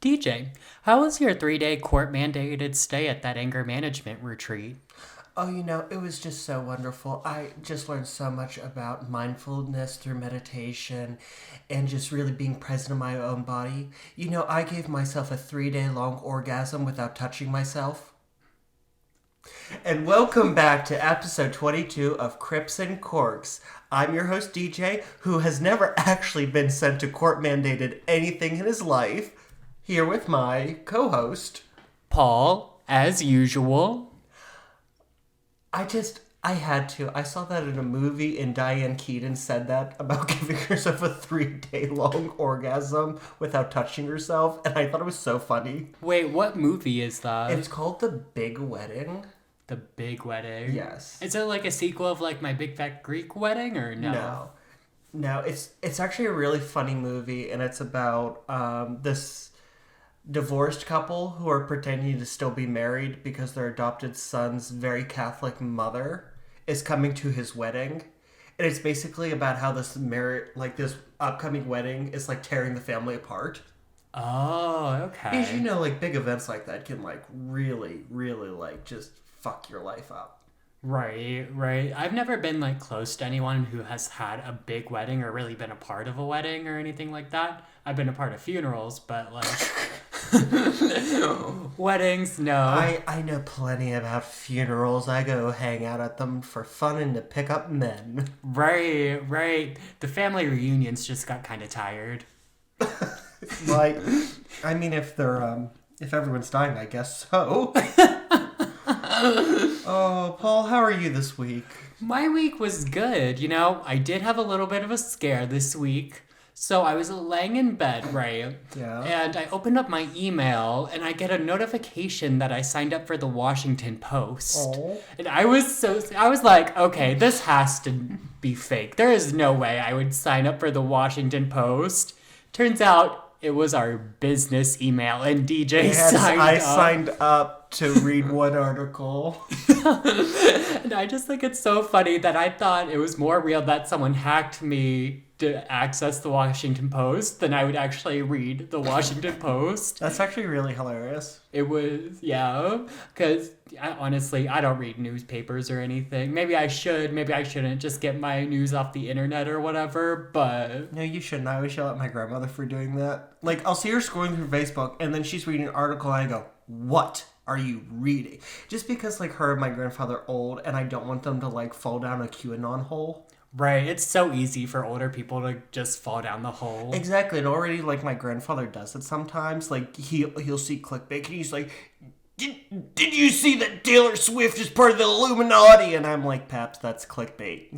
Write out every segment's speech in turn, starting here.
DJ, how was your 3-day court-mandated stay at that anger management retreat? Oh, it was just so wonderful. I just learned so much about mindfulness through meditation and just really being present in my own body. I gave myself a 3-day long orgasm without touching myself. And welcome back to episode 22 of Crips and Corks. I'm your host, DJ, who has never actually been sent to court mandated anything in his life, here with my co host, Paul, as usual. I had to. I saw that in a movie and Diane Keaton said that about giving herself a 3-day long orgasm without touching herself, and I thought it was so funny. Wait, what movie is that? It's called The Big Wedding. The Big Wedding? Yes. Is it like a sequel of like My Big Fat Greek Wedding or no? No, it's actually a really funny movie, and it's about this divorced couple who are pretending to still be married because their adopted son's very Catholic mother is coming to his wedding. And it's basically about how this upcoming wedding is like tearing the family apart. Oh, okay. Because big events like that can really, really just fuck your life up. Right. I've never been close to anyone who has had a big wedding or really been a part of a wedding or anything like that. I've been a part of funerals, but weddings, no. I know plenty about funerals. I go hang out at them for fun and to pick up men. Right. The family reunions just got kind of tired. If everyone's dying, I guess so. Oh, Paul, how are you this week? My week was good. I did have a little bit of a scare this week. So I was laying in bed, right? Yeah. And I opened up my email and I get a notification that I signed up for the Washington Post. Oh. And I was like, okay, this has to be fake. There is no way I would sign up for the Washington Post. Turns out it was our business email and DJ signed up. I signed up to read one article. And I just think it's so funny that I thought it was more real that someone hacked me to access the Washington Post than I would actually read the Washington Post. That's actually really hilarious. It was, yeah, because honestly, I don't read newspapers or anything. Maybe I should, maybe I shouldn't just get my news off the internet or whatever, but... No, you shouldn't. I always yell at my grandmother for doing that. I'll see her scrolling through Facebook, and then she's reading an article, and I go, what are you reading? Just because, her and my grandfather are old, and I don't want them to, fall down a QAnon hole. Right, it's so easy for older people to just fall down the hole. Exactly, and already, my grandfather does it sometimes. He'll see clickbait, and he's like, Did you see that Taylor Swift is part of the Illuminati? And I'm like, Paps, that's clickbait.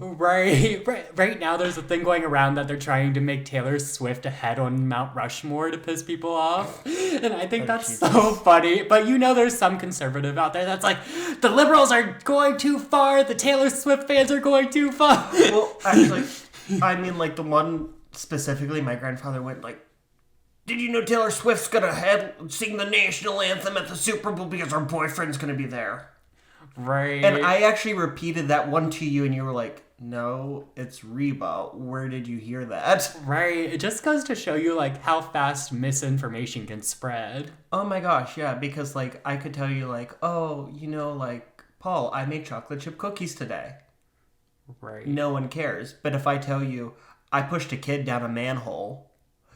Right now there's a thing going around that they're trying to make Taylor Swift a head on Mount Rushmore to piss people off. And I think that's so funny. But there's some conservative out there that's like, the liberals are going too far, the Taylor Swift fans are going too far. Well, actually, the one specifically, my grandfather went did you know Taylor Swift's gonna sing the national anthem at the Super Bowl because her boyfriend's gonna be there? Right. And I actually repeated that one to you, and you were like, no, it's Reba. Where did you hear that? Right. It just goes to show you, how fast misinformation can spread. Oh my gosh, yeah, because, I could tell you, Paul, I made chocolate chip cookies today. Right. No one cares. But if I tell you, I pushed a kid down a manhole...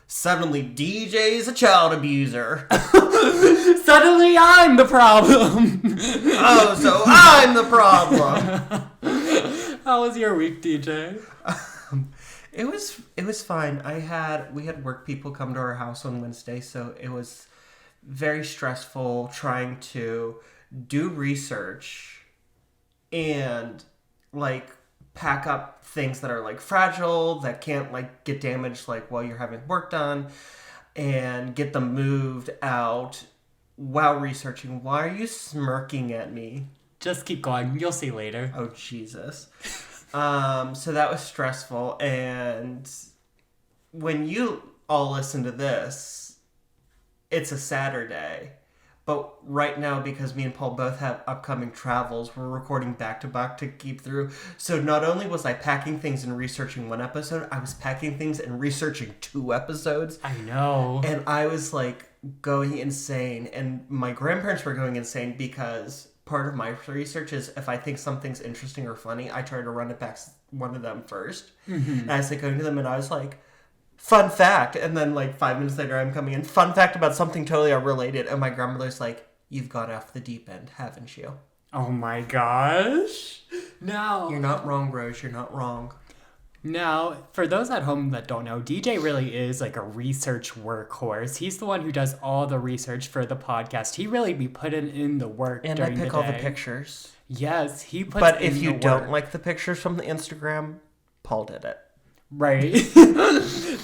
Suddenly, DJ's a child abuser. Suddenly, I'm the problem. Oh, so I'm the problem. How was your week, DJ? It was fine. We had work people come to our house on Wednesday, so it was very stressful trying to do research and pack up things that are fragile, that can't get damaged while you're having work done, and get them moved out while researching. Why are you smirking at me? Just keep going. You'll see later. Oh, Jesus. So that was stressful, and when you all listen to this, it's a Saturday, But right now, because me and Paul both have upcoming travels, we're recording back-to-back to keep through. So not only was I packing things and researching one episode, I was packing things and researching 2 episodes. I know. And I was, like, going insane. And my grandparents were going insane because part of my research is if I think something's interesting or funny, I try to run it back one of them first. Mm-hmm. And I was, like, going to them, and I was like, fun fact, and then like 5 minutes later I'm coming in, fun fact about something totally unrelated, and my grandmother's like, you've gone off the deep end, haven't you? Oh my gosh. No. You're not wrong, Rose, you're not wrong. Now, for those at home that don't know, DJ really is like a research workhorse. He's the one who does all the research for the podcast. He really be putting in the work and during the day. And I pick all the pictures. Yes, he puts But in if you the don't work. like the pictures from the Instagram, Paul did it. Right.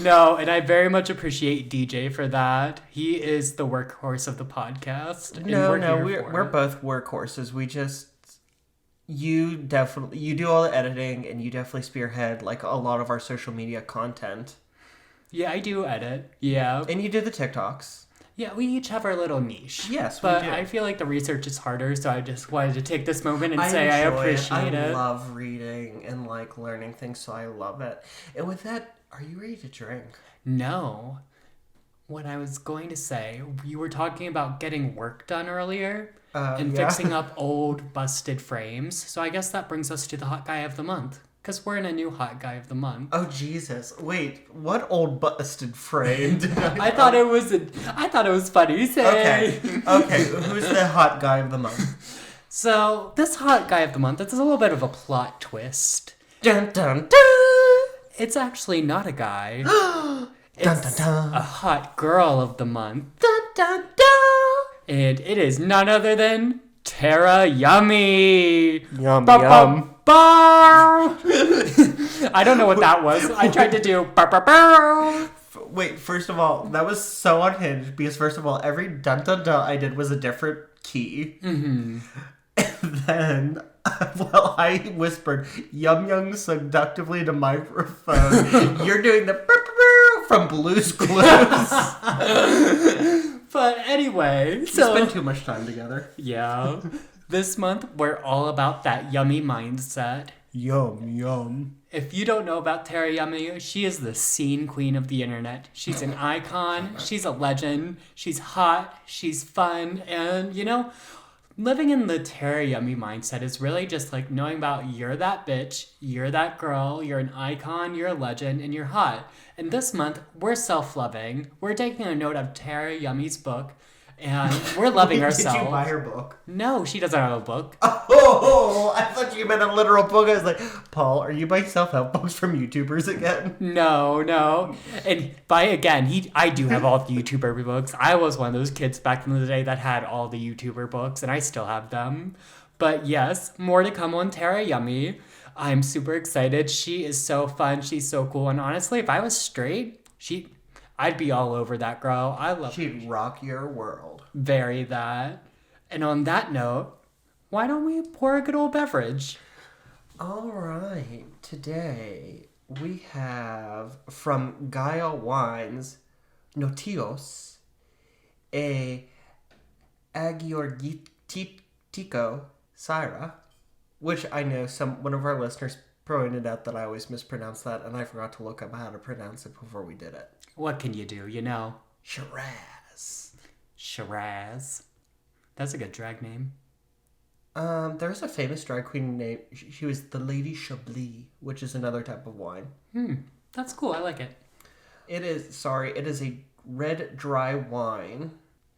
No, and I very much appreciate DJ for that. He is the workhorse of the podcast. No, we're both workhorses. We just you do all the editing, and you definitely spearhead like a lot of our social media content. Yeah, I do edit. Yeah. And you do the TikToks. Yeah, we each have our little niche. Yes, but we do. I feel like the research is harder, so I just wanted to take this moment and say I appreciate it. I love reading and like learning things, so I love it. And with that, are you ready to drink? No. What I was going to say, you were talking about getting work done earlier and fixing up old busted frames. So I guess that brings us to the hot guy of the month. Because we're in a new hot guy of the month. Oh, Jesus. Wait, what old busted frame did I thought it was funny. Say. Okay, who's the hot guy of the month? So, this hot guy of the month, it's a little bit of a plot twist. Dun, dun, dun. It's actually not a guy. It's dun, dun, dun. a hot girl of the month. Dun, dun, dun. And it is none other than Tara Yummy. Yum, yum. I don't know what that was. I tried to do Wait, first of all, that was so unhinged because first of all, every dun dun dun I did was a different key. Mm-hmm. And then, well, I whispered yum yum seductively into microphone. You're doing the from Blue's Clues. But anyway, we spend too much time together. Yeah. This month, we're all about that yummy mindset. Yum, yum. If you don't know about Tara Yummy, she is the scene queen of the internet. She's an icon. She's a legend. She's hot. She's fun. And, you know, living in the Tara Yummy mindset is really just like knowing about you're that bitch, you're that girl, you're an icon, you're a legend, and you're hot. And this month, we're self-loving. We're taking a note of Tara Yummy's book. And we're loving ourselves. Did you buy her book? No, she doesn't have a book. Oh, I thought you meant a literal book. I was like, Paul, are you buying self-help books from YouTubers again? No. And I do have all the YouTuber books. I was one of those kids back in the day that had all the YouTuber books, and I still have them. But yes, more to come on Tara Yummy. I'm super excited. She is so fun. She's so cool. And honestly, if I was straight, I'd be all over that girl. I love her. She'd rock your world. Very that. And on that note, why don't we pour a good old beverage? All right. Today we have from Gaia Wines, Notios, a Agiorgitico Syra, which I know one of our listeners pointed out that I always mispronounce that, and I forgot to look up how to pronounce it before we did it. What can you do, you know? Shiraz. That's a good drag name. There's a famous drag queen named, she was the Lady Chablis, which is another type of wine. That's cool, I like it. It is a red dry wine.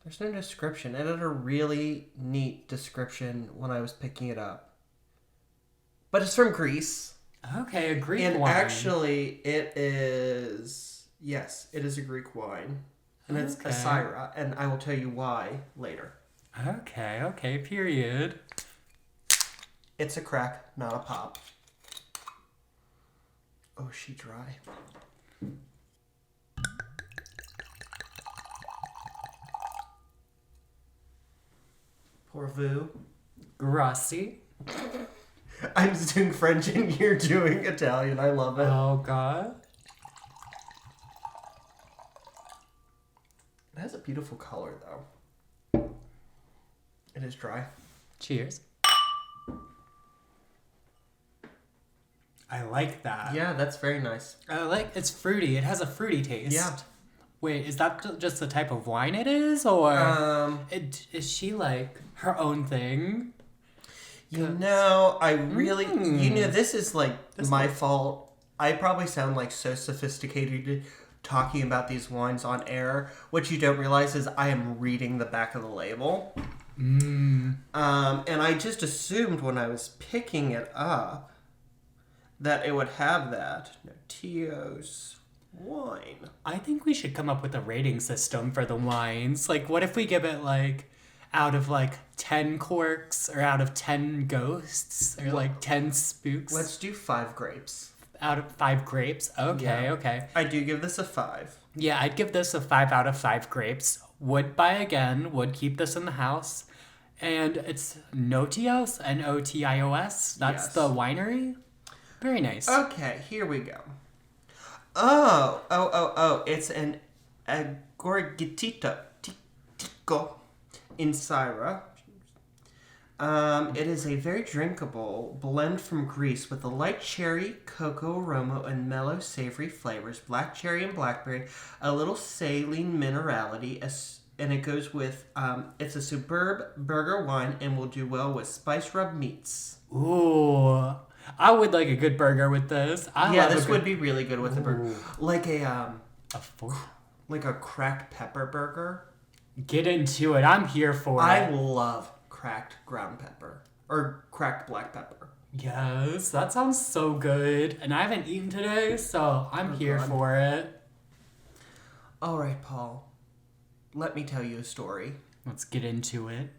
There's no description. It had a really neat description when I was picking it up. But it's from Greece. Okay, a Greek and wine. And actually, it is a Greek wine. And it's a Syra, and I will tell you why later. Okay, period. It's a crack, not a pop. Oh, she dry. Pour vous. Grazie. I'm doing French and you're doing Italian. I love it. Oh, God. It has a beautiful color, though. It is dry. Cheers. I like that. Yeah, that's very nice. It's fruity. It has a fruity taste. Yeah. Wait, is that just the type of wine it is, or is she like her own thing? I really, this is like my fault. I probably sound like so sophisticated talking about these wines on air. What you don't realize is I am reading the back of the label. And I just assumed when I was picking it up that it would have that. No, Tio's wine. I think we should come up with a rating system for the wines. Like, what if we give it, like, out of, like, 10 corks, or out of 10 ghosts, or, like, 10 spooks? Let's do 5 grapes. Out of 5 grapes? Okay, okay. I do give this a 5. Yeah, I'd give this a 5 out of 5 grapes. Would buy again, would keep this in the house. And it's Notios, Notios. That's the winery. Very nice. Okay, here we go. Oh, it's an Agorgitito Tico in Syra. It is a very drinkable blend from Greece with a light cherry, cocoa aroma, and mellow savory flavors, black cherry and blackberry, a little saline minerality, and it goes with, it's a superb burger wine and will do well with spice rub meats. Ooh, I would like a good burger with this. This would be really good with a burger. Like a fork? Like a cracked pepper burger. Get into it. I'm here for it. I love cracked ground pepper. Or cracked black pepper. Yes, that sounds so good. And I haven't eaten today, so I'm here for it. All right, Paul. Let me tell you a story. Let's get into it.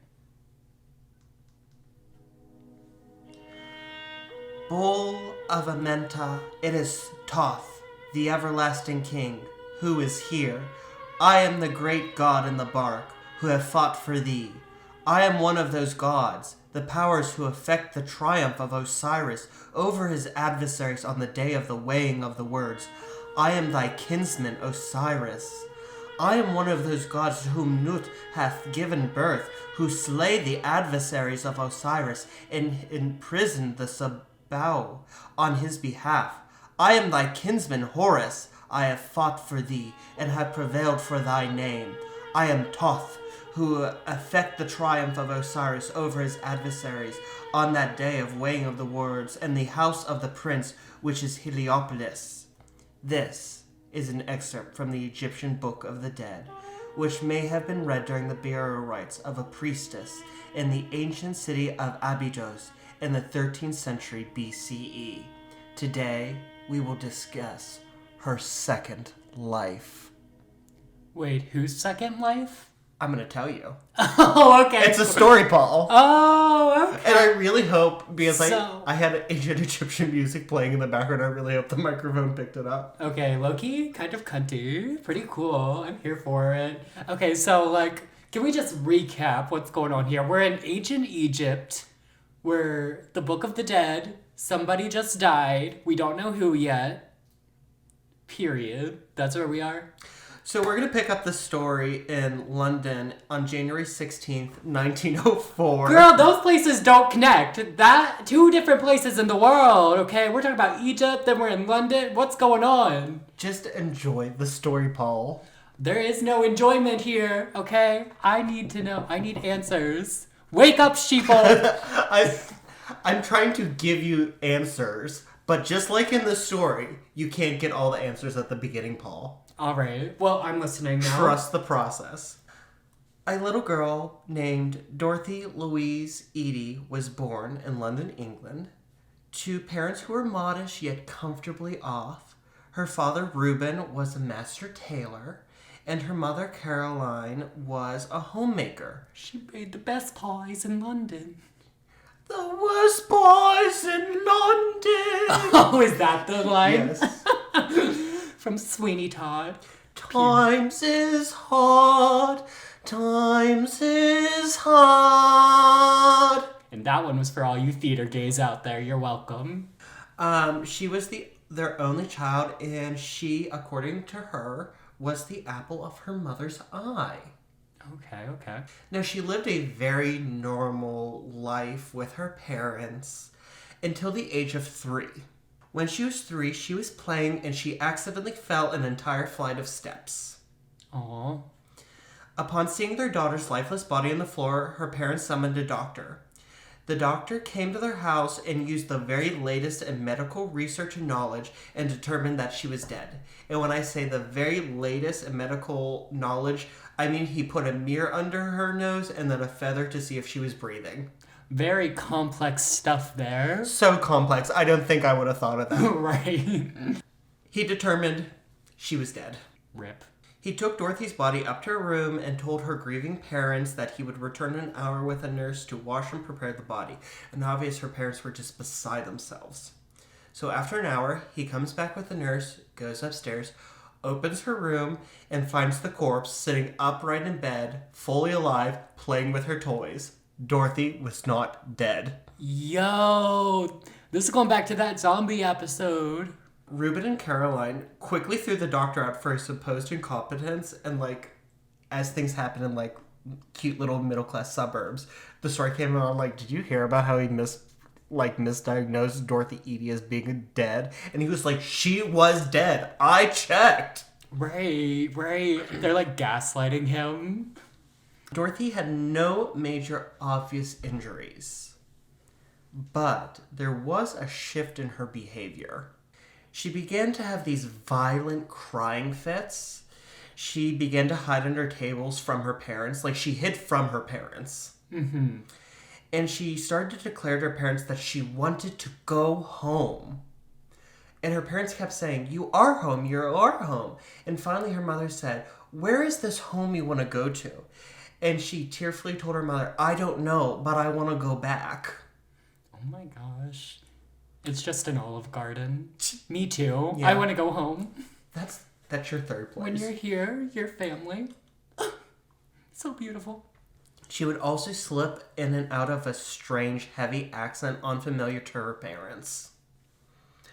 Bull of Amenta, it is Thoth, the everlasting king, who is here. I am the great god in the bark, who have fought for thee. I am one of those gods, the powers who effect the triumph of Osiris over his adversaries on the day of the weighing of the words. I am thy kinsman, Osiris. I am one of those gods to whom Nut hath given birth, who slay the adversaries of Osiris and imprison the Sabao on his behalf. I am thy kinsman, Horus. I have fought for thee, and have prevailed for thy name. I am Thoth, who effect the triumph of Osiris over his adversaries on that day of weighing of the words, and the house of the prince, which is Heliopolis. This is an excerpt from the Egyptian Book of the Dead, which may have been read during the burial rites of a priestess in the ancient city of Abydos in the 13th century BCE. Today, we will discuss her second life. Wait, whose second life? I'm going to tell you. Oh, okay. It's a story, Paul. Oh, okay. And I really hope, because I had ancient Egyptian music playing in the background, I really hope the microphone picked it up. Okay, low-key, kind of cunty. Pretty cool. I'm here for it. Okay, so, can we just recap what's going on here? We're in ancient Egypt. We're the Book of the Dead. Somebody just died. We don't know who yet. Period. That's where we are. So we're going to pick up the story in London on January 16th, 1904. Girl, those places don't connect. Two different places in the world, okay? We're talking about Egypt, then we're in London. What's going on? Just enjoy the story, Paul. There is no enjoyment here, okay? I need to know. I need answers. Wake up, sheeple! I'm trying to give you answers, but just like in the story, you can't get all the answers at the beginning, Paul. All right. Well, I'm listening now. Trust the process. A little girl named Dorothy Louise Eady was born in London, England, to parents who were modest yet comfortably off. Her father, Reuben, was a master tailor, and her mother, Caroline, was a homemaker. She made the best pies in London. The worst boys in London. Oh, is that the line? Yes. From Sweeney Todd. Times is hard. Times is hard. And that one was for all you theater gays out there. You're welcome. She was their only child, and she, according to her, was the apple of her mother's eye. Okay. Now, she lived a very normal life with her parents until the age of 3. When she was 3, she was playing and she accidentally fell an entire flight of steps. Aw. Upon seeing their daughter's lifeless body on the floor, her parents summoned a doctor. The doctor came to their house and used the very latest in medical research and knowledge and determined that she was dead. And when I say the very latest in medical knowledge, I mean he put a mirror under her nose and then a feather to see if she was breathing. Very complex stuff there. So complex, I don't think I would have thought of that. Right. He determined she was dead. Rip. He took Dorothy's body up to her room and told her grieving parents that he would return in an hour with a nurse to wash and prepare the body. And obviously her parents were just beside themselves. So after an hour, he comes back with the nurse, goes upstairs, opens her room, and finds the corpse sitting upright in bed, fully alive, playing with her toys. Dorothy was not dead. Yo, this is going back to that zombie episode. Reuben and Caroline quickly threw the doctor out for his supposed incompetence, and as things happen in cute little middle class suburbs, the story came on did you hear about how he misdiagnosed Dorothy Eady as being dead? And he was like, she was dead. I checked. Right. They're gaslighting him. Dorothy had no major obvious injuries, but there was a shift in her behavior. She began to have these violent crying fits. She began to hide under tables from her parents. She hid from her parents. Mm-hmm. And she started to declare to her parents that she wanted to go home. And her parents kept saying, you are home, you are home. And finally her mother said, where is this home you want to go to? And she tearfully told her mother, I don't know, but I want to go back. Oh my gosh. It's just an Olive Garden. Me too. Yeah. I want to go home. That's your third place. When you're here, your family. So beautiful. She would also slip in and out of a strange, heavy accent unfamiliar to her parents.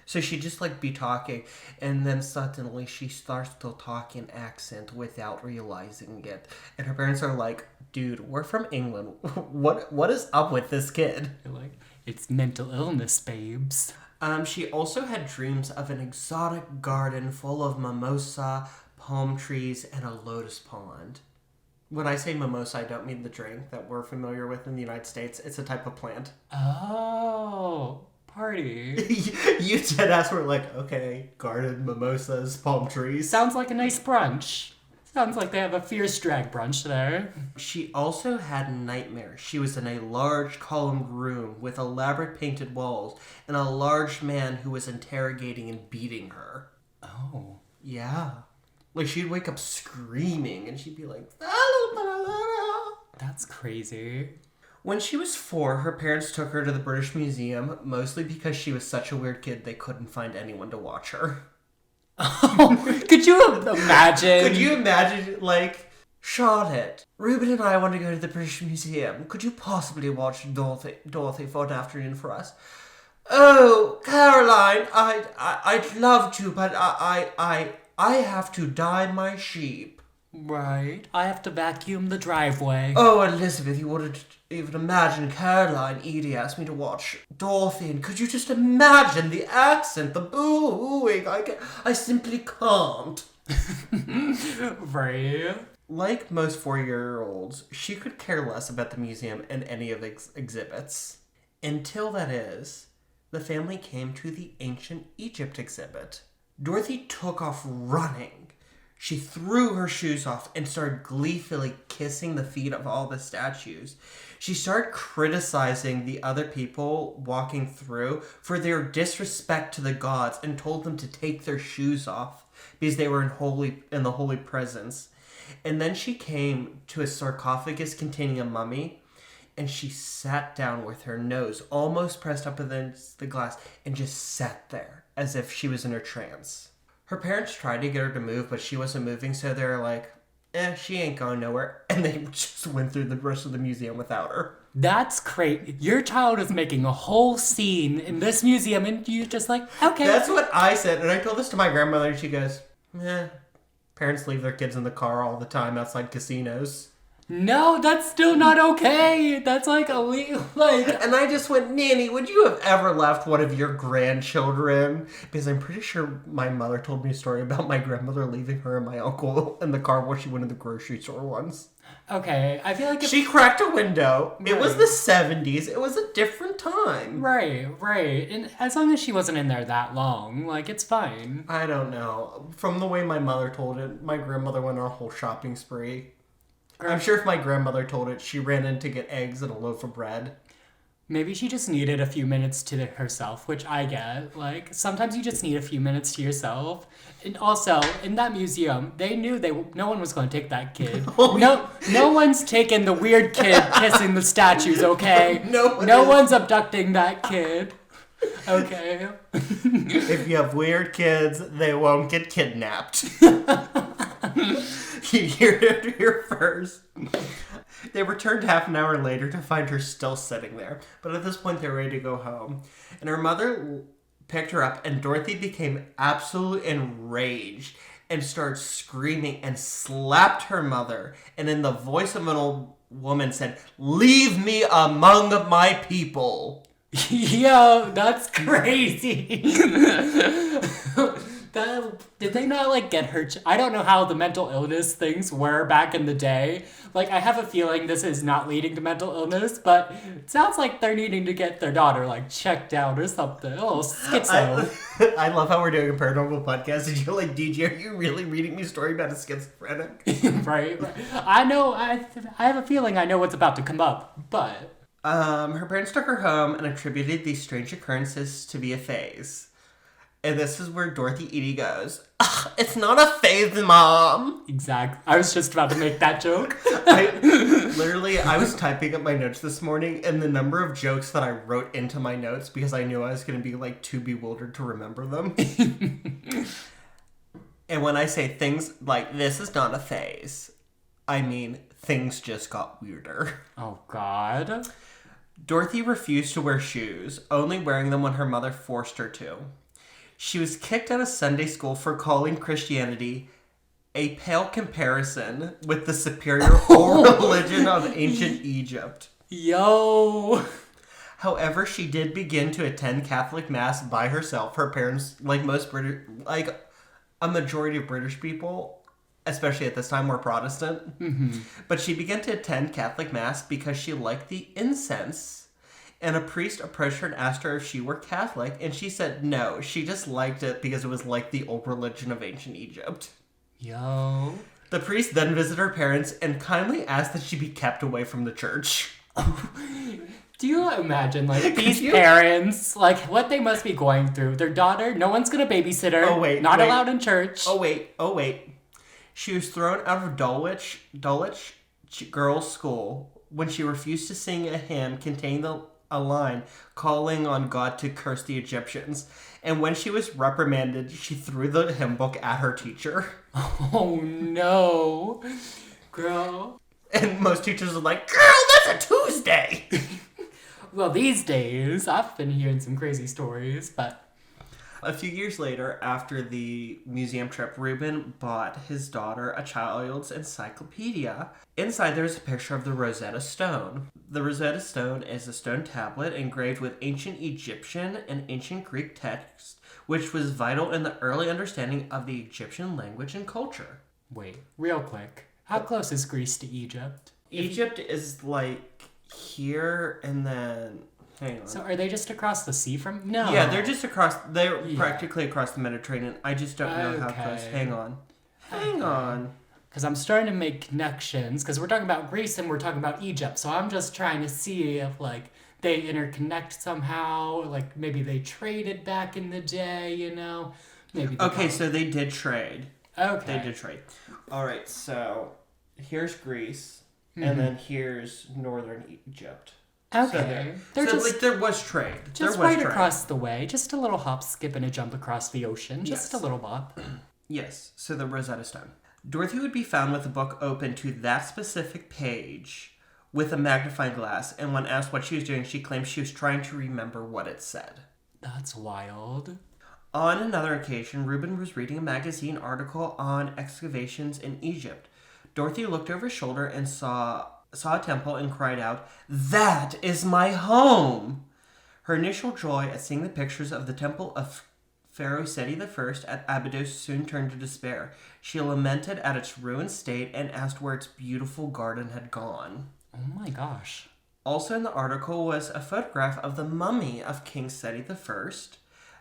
So she'd just be talking, and then suddenly she starts to talk in accent without realizing it. And her parents are like, dude, we're from England. What is up with this kid? They're like, it's mental illness, babes. She also had dreams of an exotic garden full of mimosa, palm trees, and a lotus pond. When I say mimosa, I don't mean the drink that we're familiar with in the United States. It's a type of plant. Oh, party. You dead ass were like, okay, garden, mimosas, palm trees. Sounds like a nice brunch. Sounds like they have a fierce drag brunch there. She also had nightmares. She was in a large columned room with elaborate painted walls and a large man who was interrogating and beating her. Oh. Yeah. She'd wake up screaming and she'd be like, That's crazy. When she was 4, her parents took her to the British Museum, mostly because she was such a weird kid they couldn't find anyone to watch her. Oh, could you imagine? Could you imagine, Charlotte, Reuben and I want to go to the British Museum. Could you possibly watch Dorothy for an afternoon for us? Oh, Caroline, I'd love to, but I have to dye my sheep. Right. I have to vacuum the driveway. Oh, Elizabeth, you wouldn't even imagine Caroline Eady asked me to watch Dorothy, and could you just imagine the accent, the booing? I simply can't. Right. Like most 4-year-olds, she could care less about the museum and any of its exhibits. Until, that is, the family came to the ancient Egypt exhibit. Dorothy took off running. She threw her shoes off and started gleefully kissing the feet of all the statues. She started criticizing the other people walking through for their disrespect to the gods and told them to take their shoes off because they were in the holy presence. And then she came to a sarcophagus containing a mummy, and she sat down with her nose almost pressed up against the glass and just sat there as if she was in her trance. Her parents tried to get her to move, but she wasn't moving, so they were like, she ain't going nowhere. And they just went through the rest of the museum without her. That's great. Your child is making a whole scene in this museum, and you're just like, okay. That's what I said, and I told this to my grandmother, and she goes, parents leave their kids in the car all the time outside casinos. No, that's still not okay. That's like illegal. Like, And I just went, Nanny, would you have ever left one of your grandchildren? Because I'm pretty sure my mother told me a story about my grandmother leaving her and my uncle in the car while she went to the grocery store once. okay, I feel like She cracked a window. It was Right. the 70s. It was a different time. right, and as long as she wasn't in there that long, like it's fine. I don't know. From the way my mother told it, my grandmother went on a whole shopping spree. I'm sure if my grandmother told it, she ran in to get eggs and a loaf of bread. Maybe she just needed a few minutes to herself, which I get. Like, sometimes you just need a few minutes to yourself. And also, in that museum, they knew no one was going to take that kid. Oh, No one's taking the weird kid kissing the statues, okay? No one's abducting that kid. Okay. If you have weird kids, they won't get kidnapped. You hear it here first. They returned half an hour later to find her still sitting there. But at this point, they're ready to go home. And her mother picked her up, and Dorothy became absolutely enraged and started screaming and slapped her mother. And in the voice of an old woman said, "Leave me among my people." Yo, that's crazy. Did they not, like, get her... I don't know how the mental illness things were back in the day. Like, I have a feeling this is not leading to mental illness, but it sounds like they're needing to get their daughter, like, checked out or something. Oh, schizo. I love how we're doing a paranormal podcast, and you're like, DJ, are you really reading me a story about a schizophrenic? right. I know, I have a feeling I know what's about to come up, but... Her parents took her home and attributed these strange occurrences to be a phase. And this is where Dorothy Eady goes, "It's not a phase, Mom." Exactly. I was just about to make that joke. I was typing up my notes this morning, and the number of jokes that I wrote into my notes because I knew I was going to be, like, too bewildered to remember them. And when I say things like, "This is not a phase," I mean things just got weirder. Oh, God. Dorothy refused to wear shoes, only wearing them when her mother forced her to. She was kicked out of Sunday school for calling Christianity a pale comparison with the superior old religion of ancient Egypt. Yo. However, she did begin to attend Catholic Mass by herself. Her parents, like most British, like a majority of British people, especially at this time, were Protestant. Mm-hmm. But she began to attend Catholic Mass because she liked the incense. And a priest approached her and asked her if she were Catholic. And she said no. She just liked it because it was like the old religion of ancient Egypt. Yo. The priest then visited her parents and kindly asked that she be kept away from the church. Do you imagine, like, these parents, like, what they must be going through? Their daughter, no one's gonna babysit her. Oh, wait. Not allowed in church. Oh, wait. She was thrown out of Dulwich Girls' School when she refused to sing a hymn containing a line calling on God to curse the Egyptians. And when she was reprimanded, she threw the hymn book at her teacher. Oh, no. Girl. And most teachers are like, "Girl, that's a Tuesday!" Well, these days, I've been hearing some crazy stories, but... A few years later, after the museum trip, Reuben bought his daughter a child's encyclopedia. Inside, there's a picture of the Rosetta Stone. The Rosetta Stone is a stone tablet engraved with ancient Egyptian and ancient Greek text, which was vital in the early understanding of the Egyptian language and culture. Wait, real quick. How close is Greece to Egypt? Egypt is like here and then... Hang on. So are they just across the sea from... No. Yeah, they're just across... They're practically across the Mediterranean. I just don't know how close. Hang on. Because I'm starting to make connections, because we're talking about Greece and we're talking about Egypt, so I'm just trying to see if, like, they interconnect somehow, like, maybe they traded back in the day, you know? Maybe. Okay, so they did trade. Okay. They did trade. All right, so here's Greece, and then here's northern Egypt. Okay. So there was trade. Just right across the way. Just a little hop, skip, and a jump across the ocean. Just a little bop. Yes, so the Rosetta Stone. Dorothy would be found with the book open to that specific page with a magnifying glass, and when asked what she was doing, she claimed she was trying to remember what it said. That's wild. On another occasion, Reuben was reading a magazine article on excavations in Egypt. Dorothy looked over her shoulder and saw a temple and cried out, "That is my home!" Her initial joy at seeing the pictures of the temple of Pharaoh Sety I at Abydos soon turned to despair. She lamented at its ruined state and asked where its beautiful garden had gone. Oh my gosh. Also in the article was a photograph of the mummy of King Sety I.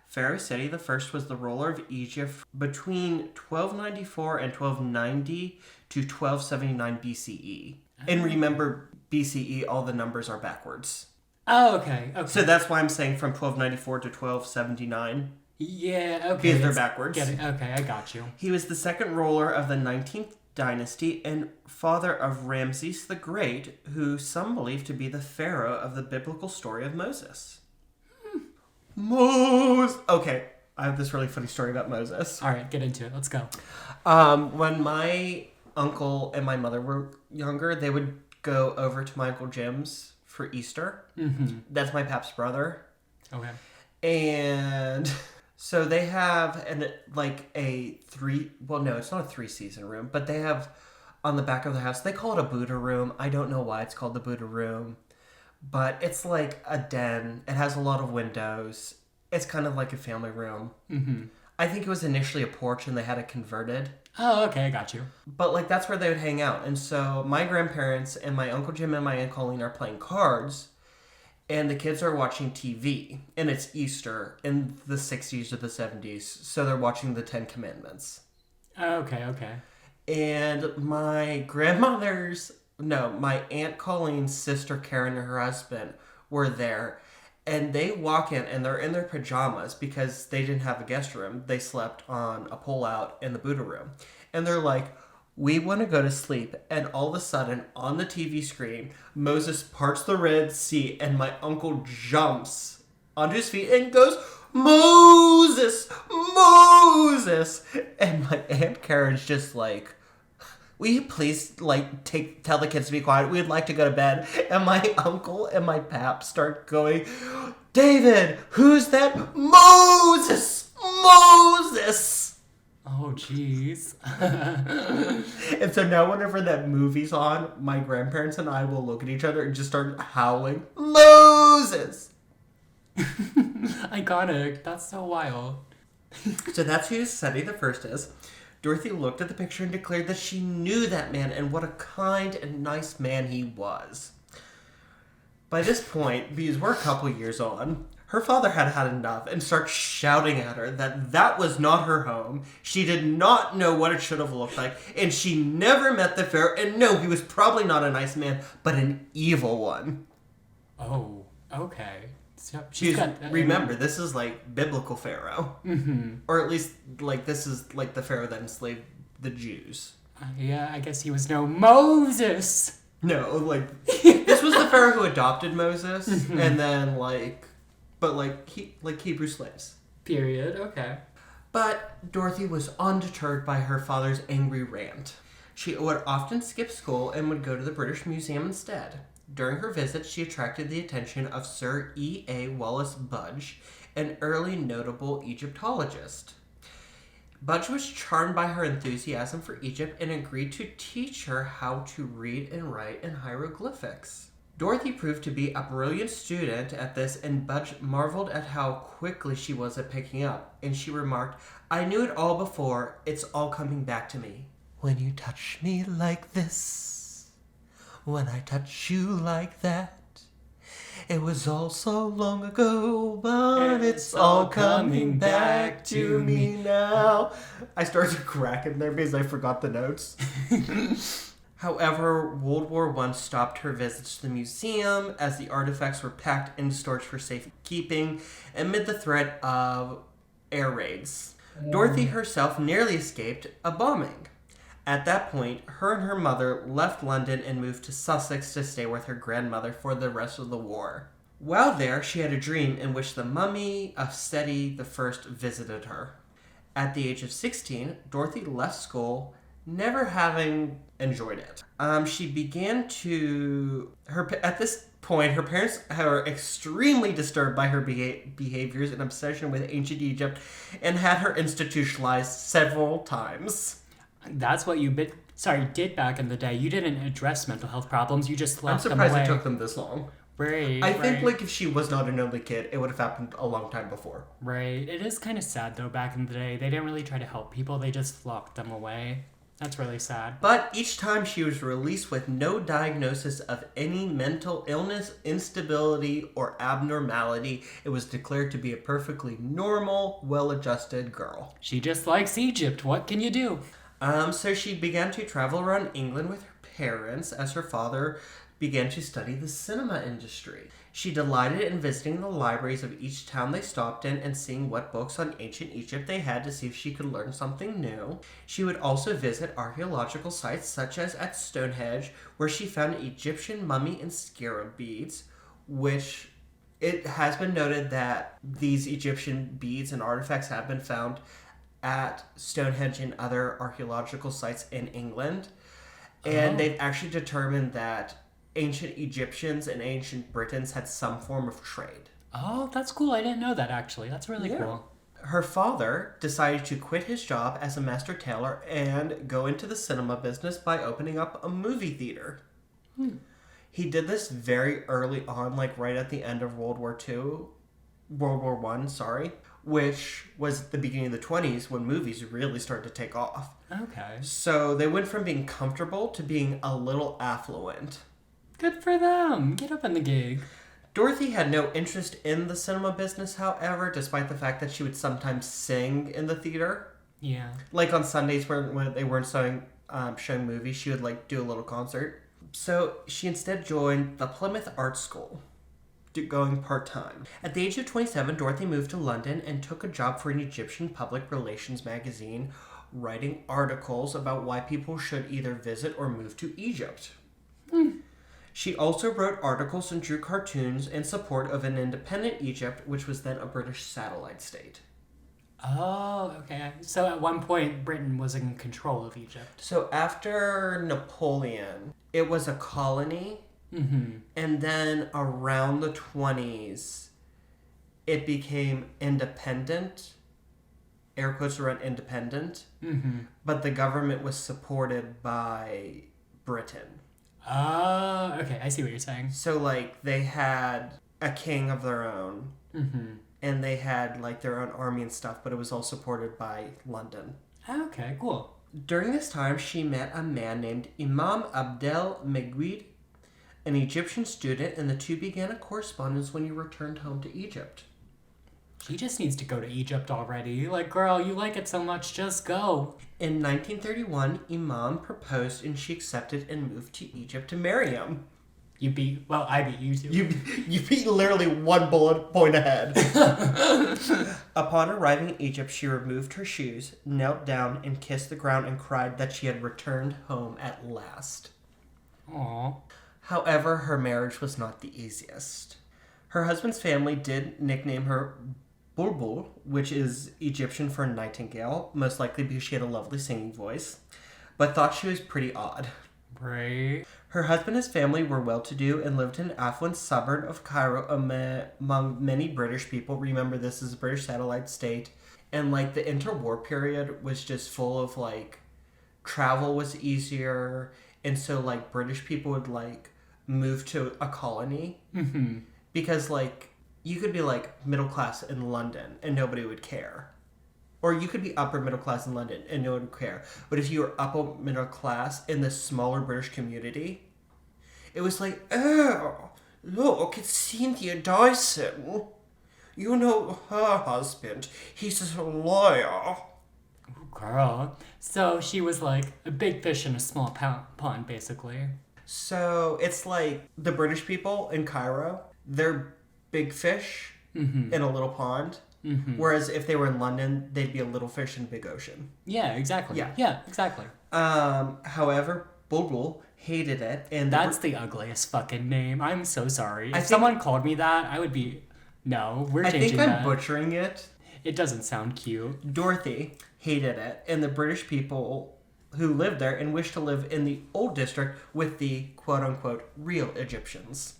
Pharaoh Sety I was the ruler of Egypt between 1294 and 1290 to 1279 BCE. And remember, BCE, all the numbers are backwards. Oh, okay. So that's why I'm saying from 1294 to 1279. Yeah, okay. Because they're backwards. Okay, I got you. He was the second ruler of the 19th dynasty and father of Ramses the Great, who some believe to be the pharaoh of the biblical story of Moses. Okay, I have this really funny story about Moses. All right, get into it. Let's go. When my uncle and my mother were younger, they would go over to my Uncle Jim's for Easter. Mm-hmm. That's my pap's brother. Okay. And so they have it's not a 3-season room, but they have on the back of the house, they call it a Buddha room. I don't know why it's called the Buddha room, but it's like a den. It has a lot of windows. It's kind of like a family room. Mm-hmm. I think it was initially a porch and they had it converted. Oh, okay, I got you. But that's where they would hang out. And so my grandparents and my Uncle Jim and my Aunt Colleen are playing cards. And the kids are watching TV, and it's Easter in the 60s or the 70s, so they're watching the 10 Commandments. Okay. And my Aunt Colleen's sister Karen and her husband were there, and they walk in, and they're in their pajamas because they didn't have a guest room. They slept on a pull-out in the Buddha room. And they're like, "We want to go to sleep." And all of a sudden, on the TV screen, Moses parts the Red Sea, and my uncle jumps onto his feet and goes, "Moses! Moses!" And my Aunt Karen's just like, "Will you please, tell the kids to be quiet? We'd like to go to bed." And my uncle and my pap start going, "David, who's that? Moses! Moses!" Oh, jeez. And so now whenever that movie's on, my grandparents and I will look at each other and just start howling, "Moses!" Iconic. That's so wild. So that's who Sety the First is. Dorothy looked at the picture and declared that she knew that man and what a kind and nice man he was. By this point, because we're a couple years on, her father had enough and started shouting at her that was not her home. She did not know what it should have looked like, and she never met the pharaoh. And no, he was probably not a nice man, but an evil one. Oh, okay. So remember, this is biblical pharaoh, mm-hmm. or at least this is the pharaoh that enslaved the Jews. Yeah, I guess he was no Moses. No, this was the pharaoh who adopted Moses, mm-hmm. and then Hebrew slaves. Period. Okay. But Dorothy was undeterred by her father's angry rant. She would often skip school and would go to the British Museum instead. During her visits, she attracted the attention of Sir E.A. Wallace Budge, an early notable Egyptologist. Budge was charmed by her enthusiasm for Egypt and agreed to teach her how to read and write in hieroglyphics. Dorothy proved to be a brilliant student at this, and Budge marveled at how quickly she was at picking up, and she remarked, "I knew it all before, it's all coming back to me. When you touch me like this, when I touch you like that, it was all so long ago, but it's all coming back to me now." I started cracking there because I forgot the notes. However, World War I stopped her visits to the museum as the artifacts were packed into storage for safekeeping amid the threat of air raids. Dorothy herself nearly escaped a bombing. At that point, her and her mother left London and moved to Sussex to stay with her grandmother for the rest of the war. While there, she had a dream in which the mummy of Sety I visited her. At the age of 16, Dorothy left school, never having enjoyed it. She began to... At this point, her parents were extremely disturbed by her behaviors and obsession with ancient Egypt and had her institutionalized several times. That's what you Sorry, did back in the day. You didn't address mental health problems. You just I'm left them away. surprised it took them this long. Right. I think, like, if she was not an only kid, it would have happened a long time before. Right. It is kind of sad, though, back in the day. They didn't really try to help people. They just locked them away. That's really sad. But each time she was released with no diagnosis of any mental illness, instability, or abnormality, it was declared to be a perfectly normal, well-adjusted girl. She just likes Egypt. What can you do? So she began to travel around England with her parents as her father began to study the cinema industry. She delighted in visiting the libraries of each town they stopped in and seeing what books on ancient Egypt they had to see if she could learn something new. She would also visit archaeological sites such as at Stonehenge, where she found Egyptian mummy and scarab beads, which it has been noted that these Egyptian beads and artifacts have been found at Stonehenge and other archaeological sites in England. And they've actually determined that ancient Egyptians and ancient Britons had some form of trade. Oh, that's cool. I didn't know that, actually. That's really cool. Her father decided to quit his job as a master tailor and go into the cinema business by opening up a movie theater. He did this very early on, like right at the end of World War I, which was the beginning of the 20s when movies really started to take off. Okay. So they went from being comfortable to being a little affluent. Good for them. Get up in the gig. Dorothy had no interest in the cinema business, however, despite the fact that she would sometimes sing in the theater. Yeah. Like on Sundays when they weren't showing movies, she would like do a little concert. So she instead joined the Plymouth Art School, going part-time. At the age of 27, Dorothy moved to London and took a job for an Egyptian public relations magazine, writing articles about why people should either visit or move to Egypt. She also wrote articles and drew cartoons in support of an independent Egypt, which was then a British satellite state. Oh, okay. So at one point, Britain was in control of Egypt. So after Napoleon, it was a colony, and then around the 20s, it became independent. Air quotes around independent. But the government was supported by Britain. Oh, okay. I see what you're saying. So, like, they had a king of their own, and they had, like, their own army and stuff, but it was all supported by London. Okay, cool. During this time, she met a man named Imam Abdel Meguid, an Egyptian student, and the two began a correspondence when he returned home to Egypt. She just needs to go to Egypt already. Like, girl, you like it so much, just go. In 1931, Imam proposed and she accepted and moved to Egypt to marry him. I beat you too. You beat literally one bullet point ahead. Upon arriving in Egypt, she removed her shoes, knelt down, and kissed the ground and cried that she had returned home at last. Aww. However, her marriage was not the easiest. Her husband's family did nickname her Bulbul, which is Egyptian for nightingale, most likely because she had a lovely singing voice, but thought she was pretty odd. Right. Her husband and his family were well-to-do and lived in an affluent suburb of Cairo among many British people. Remember, this is a British satellite state. And, like, the interwar period was just full of, like, travel was easier. And so, like, British people would, like, move to a colony. Because, like, you could be, like, middle class in London and nobody would care. Or you could be upper middle class in London and no one would care. But if you were upper middle class in this smaller British community, it was like, oh, look, it's Cynthia Dyson. You know her husband. He's a lawyer. Girl. So she was like a big fish in a small pond, basically. So it's like the British people in Cairo, they're big fish in a little pond. Whereas if they were in London, they'd be a little fish in a big ocean. Yeah, exactly. Yeah, exactly. However, Bulbul hated it. And that's the ugliest fucking name. I'm so sorry. If someone called me that, I would be... No, we're changing that. I think I'm butchering it. It doesn't sound cute. Dorothy hated it. And the British people who lived there and wished to live in the old district with the quote-unquote real Egyptians.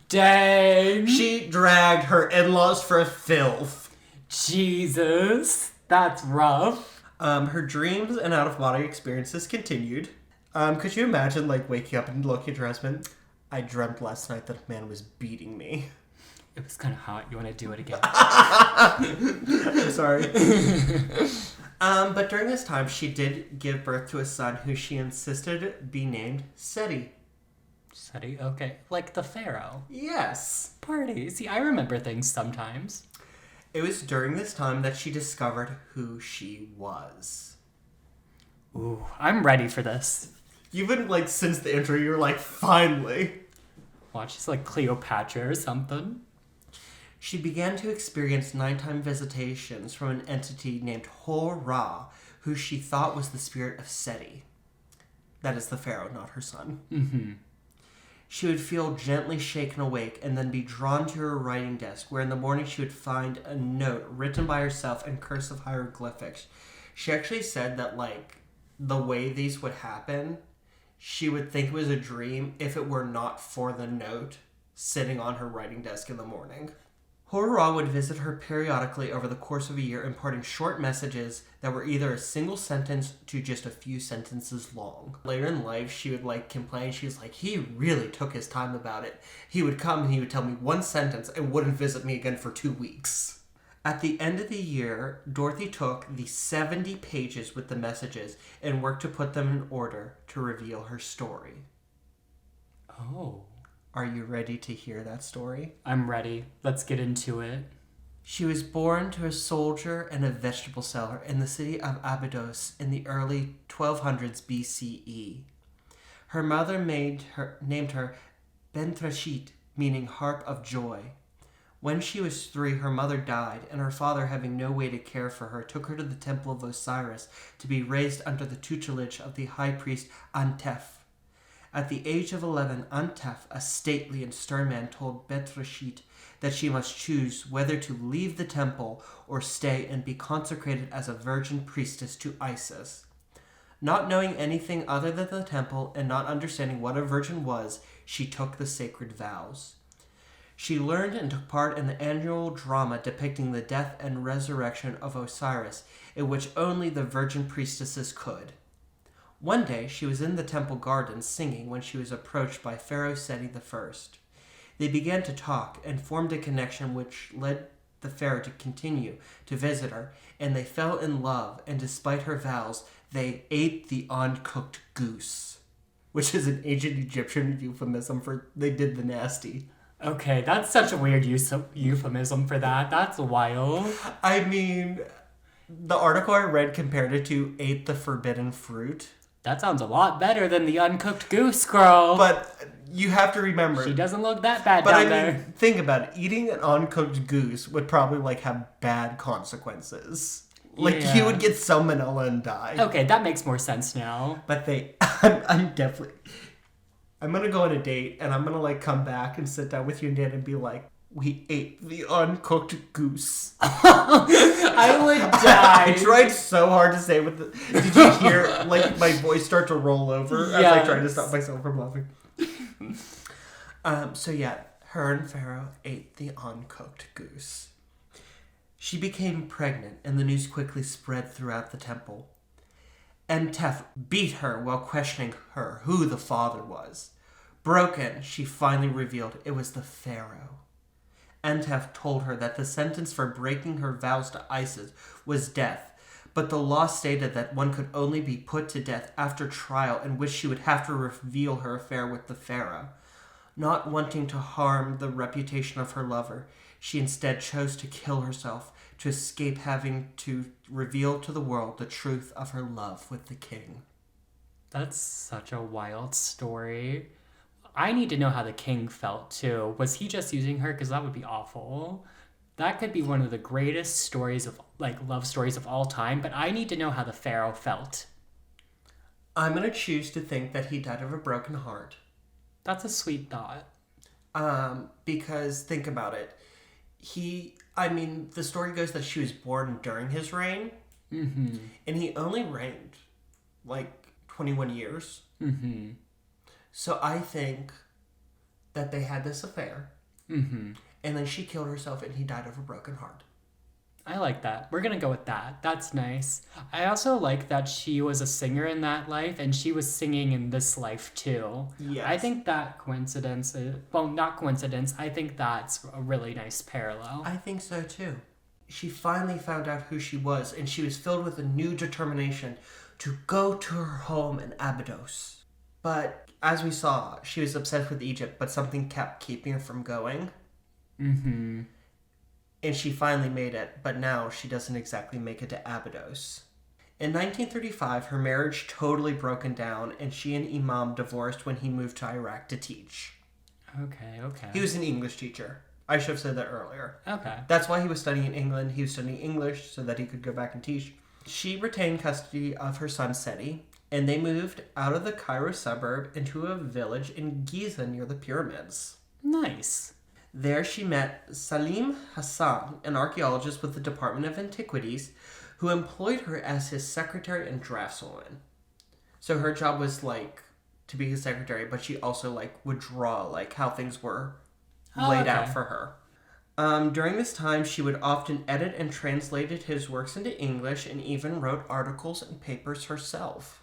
Dang. She dragged her in-laws for filth. Jesus. That's rough. Her dreams and out-of-body experiences continued. Could you imagine, like, waking up and looking at your husband? I dreamt last night that a man was beating me. It was kind of hot. You want to do it again? I'm sorry. But during this time, she did give birth to a son who she insisted be named Sety. Sety, okay. Like the Pharaoh. Yes. Party. See, I remember things sometimes. It was during this time that she discovered who she was. Ooh, I'm ready for this. You've been, like, since the intro, you're like, finally. Watch, she's like Cleopatra or something. She began to experience nighttime visitations from an entity named Hor-Ra, who she thought was the spirit of Sety. That is the pharaoh, not her son. Mm-hmm. She would feel gently shaken awake and then be drawn to her writing desk, where in the morning she would find a note written by herself in cursive hieroglyphics. She actually said that, like, the way these would happen, she would think it was a dream if it were not for the note sitting on her writing desk in the morning. Hor-Ra would visit her periodically over the course of a year, imparting short messages that were either a single sentence to just a few sentences long. Later in life, she would, like, complain. She was like, he really took his time about it. He would come and he would tell me one sentence and wouldn't visit me again for 2 weeks. At the end of the year, Dorothy took the 70 pages with the messages and worked to put them in order to reveal her story. Oh. Are you ready to hear that story? I'm ready. Let's get into it. She was born to a soldier and a vegetable seller in the city of Abydos in the early 1200s BCE. Her mother named her Bentrashit, meaning harp of joy. When she was 3, her mother died, and her father, having no way to care for her, took her to the temple of Osiris to be raised under the tutelage of the high priest Antef. At the age of 11, Antef, a stately and stern man, told Bentrashit that she must choose whether to leave the temple or stay and be consecrated as a virgin priestess to Isis. Not knowing anything other than the temple and not understanding what a virgin was, she took the sacred vows. She learned and took part in the annual drama depicting the death and resurrection of Osiris, in which only the virgin priestesses could. One day, she was in the temple garden singing when she was approached by Pharaoh Sety I. They began to talk and formed a connection which led the pharaoh to continue to visit her, and they fell in love, and despite her vows, they ate the uncooked goose, which is an ancient Egyptian euphemism for they did the nasty. Okay, that's such a weird euphemism for that. That's wild. I mean, the article I read compared it to ate the forbidden fruit. That sounds a lot better than the uncooked goose, girl. But you have to remember, she doesn't look that bad but down I mean, there. think about it. Eating an uncooked goose would probably, like, have bad consequences. Like, Yeah. you would get salmonella and die. Okay, that makes more sense now. But I'm definitely, I'm gonna go on a date, and I'm gonna, like, come back and sit down with you and Dan and be like, we ate the uncooked goose. I would die. I tried so hard to say it with the... Did you hear, like, my voice start to roll over as I tried to stop myself from laughing? So yeah, her and Pharaoh ate the uncooked goose. She became pregnant, and the news quickly spread throughout the temple. Antef beat her while questioning her who the father was. Broken, she finally revealed it was the Pharaoh. Antef told her that the sentence for breaking her vows to Isis was death, but the law stated that one could only be put to death after trial, in which she would have to reveal her affair with the pharaoh. Not wanting to harm the reputation of her lover, she instead chose to kill herself to escape having to reveal to the world the truth of her love with the king. That's such a wild story. I need to know how the king felt, too. Was he just using her? Because that would be awful. That could be one of the greatest stories of, like, love stories of all time, but I need to know how the pharaoh felt. I'm going to choose to think that he died of a broken heart. That's a sweet thought. Because, think about it. The story goes that she was born during his reign, Mm-hmm. and he only reigned, like, 21 years. Mm-hmm. So I think that they had this affair, Mm-hmm. and then she killed herself and he died of a broken heart. I like that. We're gonna go with that. That's nice. I also like that she was a singer in that life and she was singing in this life too. Yes. I think that coincidence is, well, not coincidence, I think that's a really nice parallel. I think so too. She finally found out who she was, and she was filled with a new determination to go to her home in Abydos. But as we saw, she was obsessed with Egypt, but something kept keeping her from going. Mm-hmm. And she finally made it, but now she doesn't exactly make it to Abydos. In 1935, her marriage totally broken down, and she and Imam divorced when he moved to Iraq to teach. Okay. He was an English teacher. I should have said that earlier. Okay. That's why he was studying in England. He was studying English so that he could go back and teach. She retained custody of her son Seti, and they moved out of the Cairo suburb into a village in Giza near the pyramids. Nice. There she met Salim Hassan, an archaeologist with the Department of Antiquities, who employed her as his secretary and draftswoman. So her job was to be his secretary, but she also would draw how things were laid out for her. During this time, she would often edit and translated his works into English and even wrote articles and papers herself.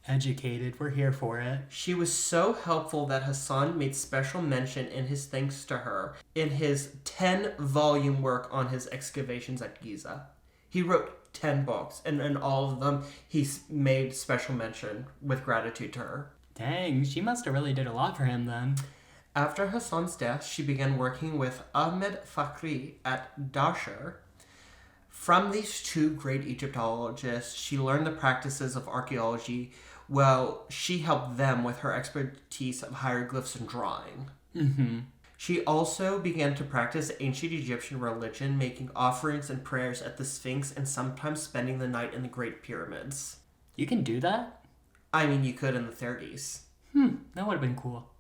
Educated, we're here for it. She was so helpful that Hassan made special mention in his thanks to her in his 10-volume work on his excavations at Giza. He wrote 10 books, and in all of them, he made special mention with gratitude to her. Dang, she must have really did a lot for him then. After Hassan's death, she began working with Ahmed Fakhri at Dashur. From these two great Egyptologists, she learned the practices of archaeology while she helped them with her expertise of hieroglyphs and drawing. Mm-hmm. She also began to practice ancient Egyptian religion, making offerings and prayers at the Sphinx and sometimes spending the night in the Great Pyramids. You can do that? I mean, you could in the 30s. That would have been cool.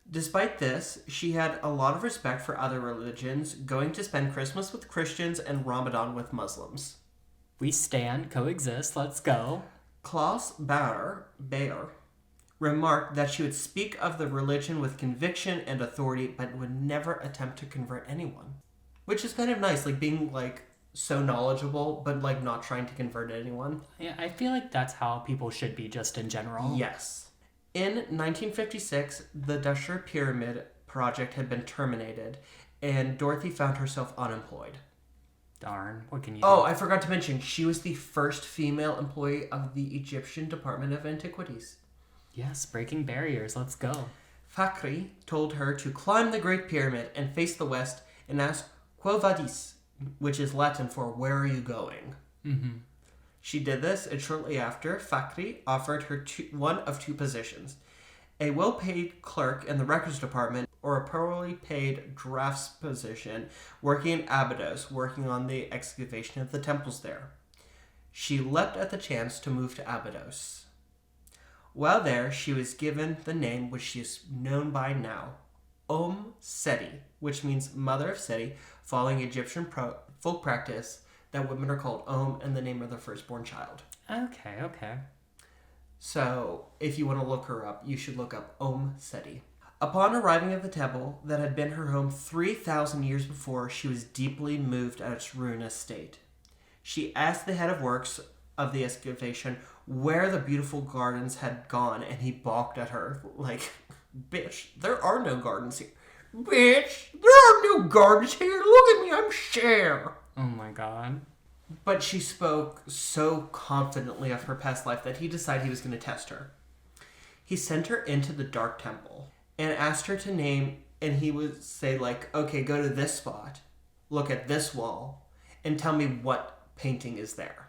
Despite this, she had a lot of respect for other religions, going to spend Christmas with Christians and Ramadan with Muslims. We stand, coexist, let's go. Klaus Baer remarked that she would speak of the religion with conviction and authority, but would never attempt to convert anyone. Which is kind of nice, being so knowledgeable, but not trying to convert anyone. Yeah, I feel like that's how people should be just in general. Yes. In 1956, the Dashur Pyramid project had been terminated, and Dorothy found herself unemployed. Darn, what can you do? Oh, I forgot to mention, she was the first female employee of the Egyptian Department of Antiquities. Yes, breaking barriers, let's go. Fakhri told her to climb the Great Pyramid and face the west and ask Quo vadis, which is Latin for where are you going? Mm-hmm. She did this, and shortly after, Fakhri offered her one of two positions: a well-paid clerk in the records department or a poorly paid drafts position working in Abydos, working on the excavation of the temples there. She leapt at the chance to move to Abydos. While there, she was given the name which she is known by now, Omm Sety, which means Mother of Seti, following Egyptian folk practice that women are called Omm in the name of their firstborn child. Okay. So, if you want to look her up, you should look up Omm Sety. Upon arriving at the temple that had been her home 3,000 years before, she was deeply moved at its ruinous state. She asked the head of works of the excavation where the beautiful gardens had gone, and he balked at her, bitch, there are no gardens here. Bitch, there are no gardens here. Look at me, I'm Cher. Oh my god. But she spoke so confidently of her past life that he decided he was going to test her. He sent her into the dark temple and asked her to name, and he would say, okay, go to this spot, look at this wall, and tell me what painting is there.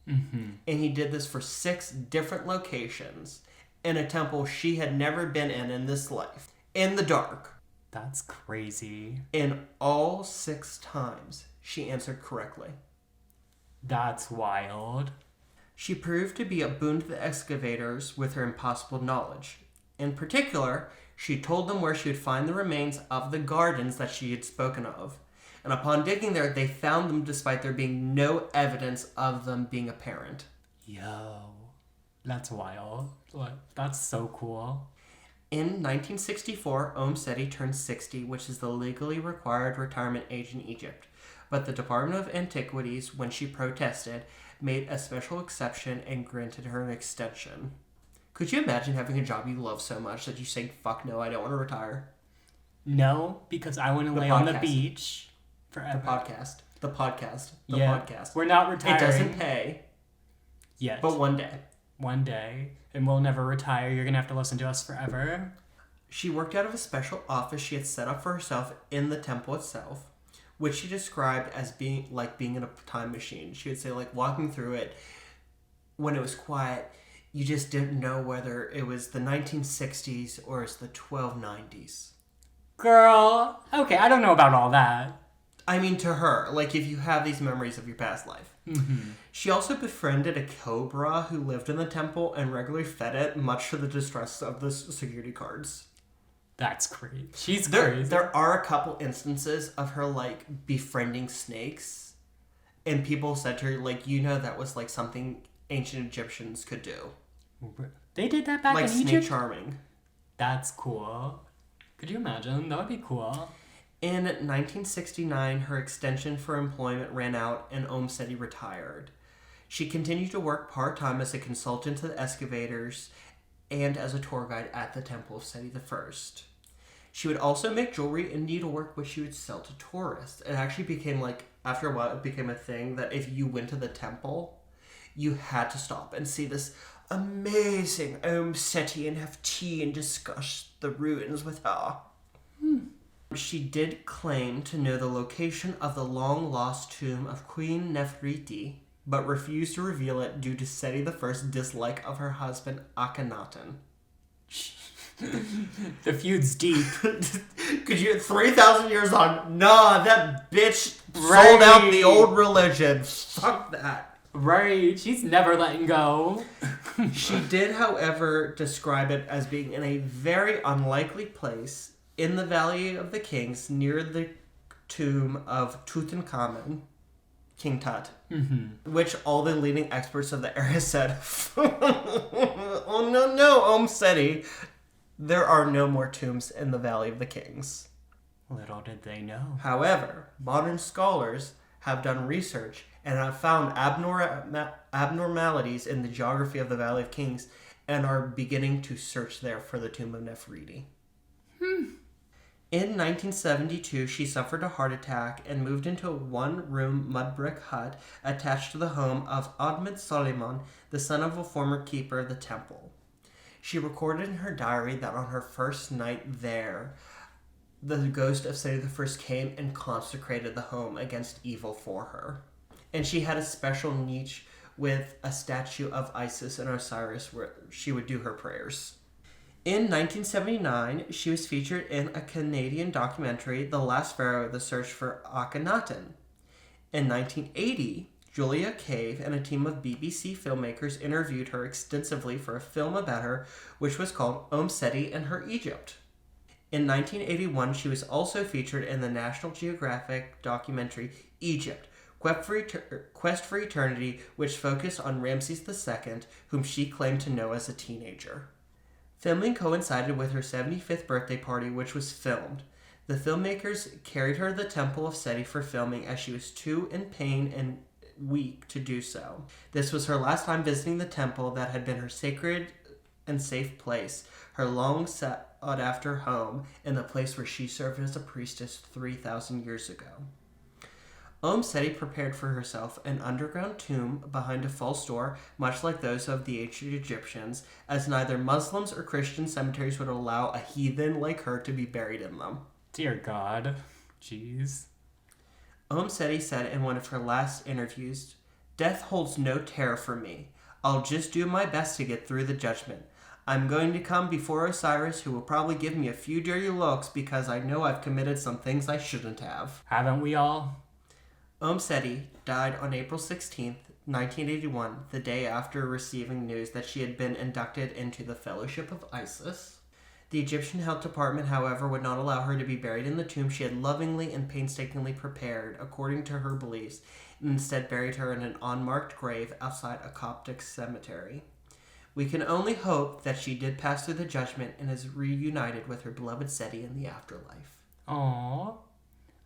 Mm-hmm. And he did this for 6 different locations in a temple she had never been in this life, in the dark. That's crazy. And all 6 times, she answered correctly. That's wild. She proved to be a boon to the excavators with her impossible knowledge. In particular, she told them where she would find the remains of the gardens that she had spoken of. And upon digging there, they found them despite there being no evidence of them being apparent. Yo, that's wild. That's so cool. In 1964, Omm Sety turned 60, which is the legally required retirement age in Egypt. But the Department of Antiquities, when she protested, made a special exception and granted her an extension. Could you imagine having a job you love so much that you say, fuck no, I don't want to retire? No, because I want to lay on the beach forever. The podcast. We're not retiring. It doesn't pay. Yet. But one day. One day. And we'll never retire. You're going to have to listen to us forever. She worked out of a special office she had set up for herself in the temple itself, which she described as being in a time machine. She would say, like, walking through it, when it was quiet, you just didn't know whether it was the 1960s or it's the 1290s. Girl, okay, I don't know about all that. I mean, to her, like, if you have these memories of your past life. Mm-hmm. She also befriended a cobra who lived in the temple and regularly fed it, much to the distress of the security guards. That's crazy. She's crazy. There are a couple instances of her, like, befriending snakes. And people said to her, like, that was, like, something ancient Egyptians could do. They did that back in Egypt? Like snake charming. That's cool. Could you imagine? That would be cool. In 1969, her extension for employment ran out and Omm Sety retired. She continued to work part-time as a consultant to the excavators and as a tour guide at the Temple of Seti I. She would also make jewelry and needlework, which she would sell to tourists. It actually became, like, after a while, it became a thing that if you went to the temple, you had to stop and see this amazing Omm Sety and have tea and discuss the ruins with her. She did claim to know the location of the long-lost tomb of Queen Nefertiti, but refused to reveal it due to Seti I's dislike of her husband Akhenaten. The feud's deep. Could you 3,000 years on? Nah, that bitch sold out the old religion. Fuck that. Right. She's never letting go. She did, however, describe it as being in a very unlikely place in the Valley of the Kings near the tomb of Tutankhamun, King Tut, which all the leading experts of the area said, oh no, Omm Sety, there are no more tombs in the Valley of the Kings. Little did they know. However, modern scholars have done research and have found abnormalities in the geography of the Valley of Kings and are beginning to search there for the tomb of Nefertiti. In 1972, she suffered a heart attack and moved into a one-room mud brick hut attached to the home of Ahmed Soleiman, the son of a former keeper of the temple. She recorded in her diary that on her first night there, the ghost of Seti I came and consecrated the home against evil for her. And she had a special niche with a statue of Isis and Osiris where she would do her prayers. In 1979, she was featured in a Canadian documentary, The Last Pharaoh, The Search for Akhenaten. In 1980, Julia Cave and a team of BBC filmmakers interviewed her extensively for a film about her, which was called Omm Sety and Her Egypt. In 1981, she was also featured in the National Geographic documentary Egypt, Quest for Eternity, which focused on Ramses II, whom she claimed to know as a teenager. Filming coincided with her 75th birthday party, which was filmed. The filmmakers carried her to the Temple of Seti for filming as she was too in pain and weak to do so. This was her last time visiting the temple that had been her sacred and safe place, her long sought-after home, and the place where she served as a priestess 3,000 years ago. Omm Sety prepared for herself an underground tomb behind a false door, much like those of the ancient Egyptians, as neither Muslims or Christian cemeteries would allow a heathen like her to be buried in them. Dear God. Jeez. Omm Sety said in one of her last interviews, "Death holds no terror for me. I'll just do my best to get through the judgment. I'm going to come before Osiris, who will probably give me a few dirty looks because I know I've committed some things I shouldn't have." Haven't we all? Omm Sety died on April 16th, 1981, the day after receiving news that she had been inducted into the Fellowship of Isis. The Egyptian Health Department, however, would not allow her to be buried in the tomb she had lovingly and painstakingly prepared, according to her beliefs, and instead buried her in an unmarked grave outside a Coptic cemetery. We can only hope that she did pass through the judgment and is reunited with her beloved Seti in the afterlife. Aww.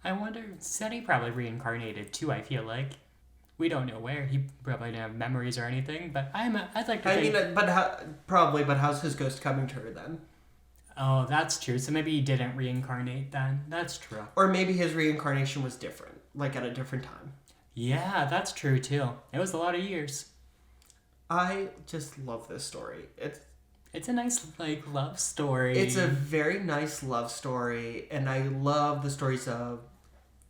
I wonder, Seti probably reincarnated too, I feel like. We don't know where. He probably didn't have memories or anything, but I'd like to think... but how's his ghost coming to her then? Oh, that's true. So maybe he didn't reincarnate then. That's true. Or maybe his reincarnation was different, like at a different time. Yeah, that's true too. It was a lot of years. I just love this story. It's a nice, like, love story. It's a very nice love story, and I love the stories of,